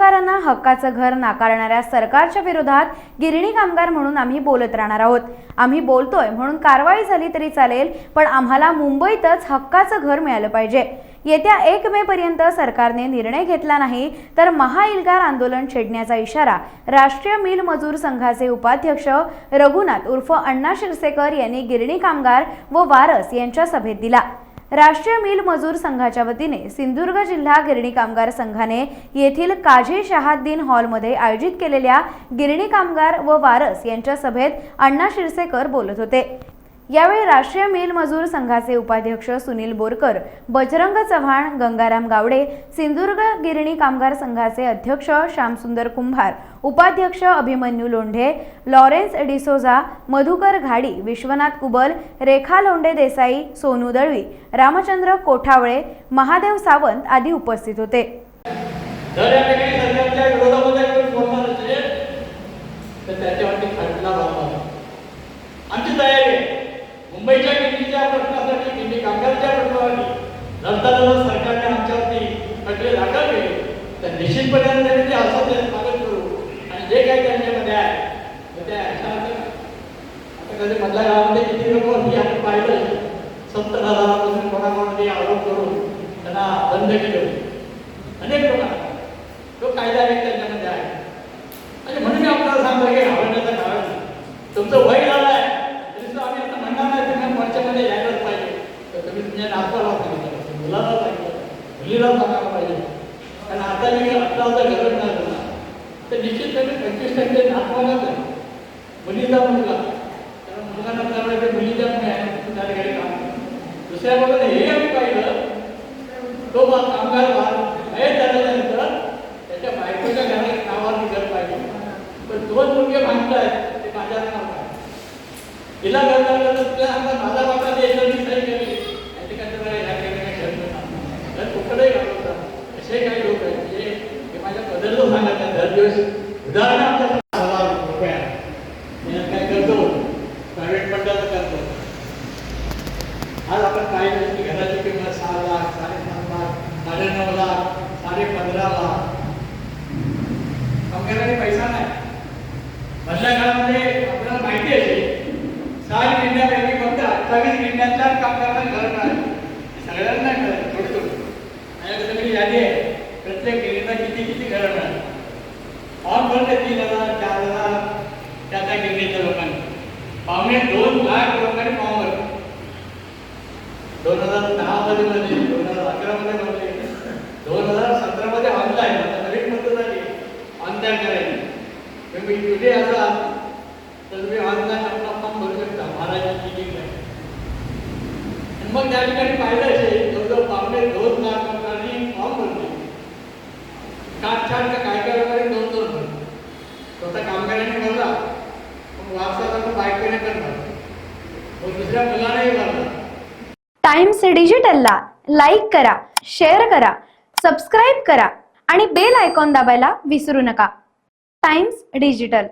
कामगारांना हक्काचं घर नाकारणाऱ्या सरकारच्या विरोधात गिरणी कामगार म्हणून आम्ही बोलत राहणार आहोत। आम्ही बोलतोय म्हणून कारवाई झाली तरी चालेल, पण आम्हाला मुंबईतच हक्काचं घर मिळालं पाहिजे। येत्या 1 मे पर्यंत सरकारने निर्णय घेतला नाही तर महाइल्गार आंदोलन छेडण्याचा इशारा राष्ट्रीय मिल मजूर संघाचे उपाध्यक्ष रघुनाथ उर्फ अण्णा शिरसेकर यांनी गिरणी कामगार व वारस यांच्या सभेत दिला। राष्ट्रीय मिल मजूर संघाच्या वतीने सिंधुदुर्ग जिल्हा गिरणी कामगार संघाने येथील काझी शहाद्दीन हॉलमध्ये आयोजित केलेल्या गिरणी कामगार व वारस यांच्या सभेत अण्णा शिरसेकर बोलत होते। यावेळी राष्ट्रीय मिल मजूर संघाचे उपाध्यक्ष सुनील बोरकर, बजरंग चव्हाण, गंगाराम गावडे, सिंधुदुर्ग गिरणी कामगार संघाचे अध्यक्ष श्यामसुंदर कुंभार, उपाध्यक्ष अभिमन्यू लोंढे, लॉरेन्स डिसोजा, मधुकर घाडी, विश्वनाथ कुबल, रेखा लोंढे देसाई, सोनू दळवी, रामचंद्र कोठावळे, महादेव सावंत आदी उपस्थित होते। मुंबईच्या गिरणीच्या प्रश्नासाठी गिरणी कामगारांच्या प्रश्नासाठी लढताना सरकारने आमच्यावरती खटले दाखल केले तर निश्चितपणे ते असं स्वागत करू आणि जे काही त्यांच्यामध्ये आहे त्या आता कधी मधल्या गावामध्ये किती लोक आपण पाहिलं 70,000पासून कोणाकोणामध्ये आरोप करून त्यांना बंद केलं। अनेक लोकांना तो कायदा एक त्यांच्यामध्ये आहे आणि म्हणून मी आपल्याला सांगतो की आवडण्याचं कारण तुमचं वय झालं आहे आम्ही आता म्हणणार नाही तुम्ही मोर्चामध्ये यायलाच पाहिजे तर तुम्ही तुमच्या नातवाला सांगितलं, मुलाला सांगितलं, मुलीला सांगायला पाहिजे। कारण आता मी आपला जर गरज नाही झाला तर निश्चितपणे 25% नातवालाच आहे, मुलीचा मुलगा, कारण मुलगा नसल्यामुळे मुलीच्या त्या ठिकाणी काम। दुसऱ्या बाजूला हे आम्ही पाहिलं तो कामगार बाहेर झाल्यानंतर त्याच्या बायकोच्या घरात नावावर घर पाहिजे, पण 2 मुलगे मागत आहेत ते माझ्या नावावर तिला घर लागलं तर तुला माझा बाबा द्यायचं मी सही केली तर कुठलंही घालवतात असे काही लोक आहेत जे माझ्या बदललं सांगत नाही। दर दिवस उदाहरण आमच्या 10,000 रुपये काय करतो प्रायव्हेट फंडाचं करतो। आज आपण पाहिलं की घराची किंमत 6 लाख, 7.5 लाख, 9.5 लाख, 15.5 लाख। कामगारांनी पैसा नाही। मधल्या काळामध्ये आपल्याला माहिती आहे 6 गिरण्यांपैकी फक्त 28 गिरण्यांच्या कामगारांना घर मिळाले, सगळ्यांना मिळाले थोडं थोडं। माझ्याकडे सगळी यादी आहे प्रत्येक गिरणीला किती किती घरं मिळाली। फॉर्म भरले 3,000, 4,000 त्या गिरणीच्या लोकांनी, 2.25 लाख लोकांनी फॉर्म भरले। 2010 मध्ये 2011 मध्ये भरले, 2017 मध्ये ऑनलाईन, आता नवीन पद्धत झाली ऑनलाईन करायची। तुम्ही कुठे असाल तर तुम्ही ऑनलाईन आपला फॉर्म भरू शकता महाराजांची मीटिंग आहे। आणि मग त्या ठिकाणी पाहिलं असेल जवळजवळ 2.25 लाख लोकांनी फॉर्म भरले। काटछाट काय काय लोकांनी 2-2 भरले। स्वतः कामगारांनी भरला, मग वारसाला बायकोने करणार, मग दुसऱ्या मुलानेही भरला। टाइम्स डिजिटलला लाईक करा, शेअर करा, सबस्क्राईब करा आणि बेल आयकॉन दाबायला विसरू नका। Times digital.